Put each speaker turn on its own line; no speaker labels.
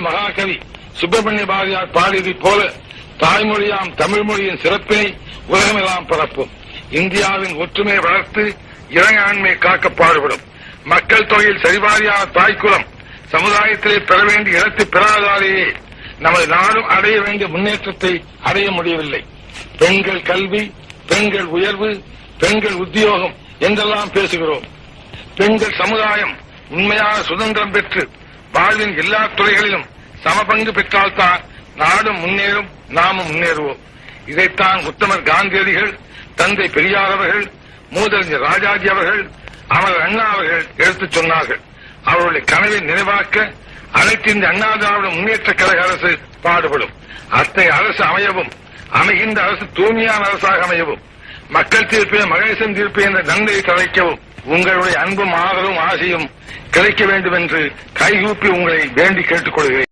மகாகவி சுப்பிரமணிய பாரதியார் பாடியதைப் போல தாய்மொழியாம் தமிழ் மொழியின் சிறப்பினை உலகமெல்லாம் பரப்பும். இந்தியாவின் ஒற்றுமையை வளர்த்து இறையாண்மை காக்க பாடுபடும். மக்கள் தொகையில் சரிபாரியான தாய்க்குலம் சமுதாயத்திலே பெற வேண்டிய இடத்தை பெறாதாலேயே நமது நாடும் அடைய வேண்டிய முன்னேற்றத்தை அடைய முடியவில்லை. பெண்கள் கல்வி, பெண்கள் உயர்வு, பெண்கள் உத்தியோகம் என்றெல்லாம் பேசுகிறோம். பெண்கள் சமுதாயம் உண்மையான சுதந்திரம் பெற்று வாழ்வின் எல்லா துறைகளிலும் சமபங்கு பெற்றால்தான் நாடும் முன்னேறும், நாமும் முன்னேறுவோம். இதைத்தான் உத்தமர் காந்தியடிகள், தந்தை பெரியார் அவர்கள், மூதறிஞர் ராஜாஜி அவர்கள், அமரர் அண்ணா அவர்கள் எடுத்துச் சொன்னார்கள். அவருடைய கனவை நினைவாக்க அனைத்து இந்த அண்ணா திராவிட முன்னேற்ற கழக அரசு பாடுபடும். அத்தகைய அரசு அமையவும், அமைகின்ற அரசு தூய்மையான அரசாக அமையவும், மக்கள் தீர்ப்பே மகேசன் தீர்ப்பு என்ற நன்மையை தழைக்கவும் உங்களுடைய அன்பும் ஆதரவும் ஆசையும் கிடைக்க வேண்டும் என்று கைகூப்பி உங்களை வேண்டி கேட்டுக் கொள்கிறேன்.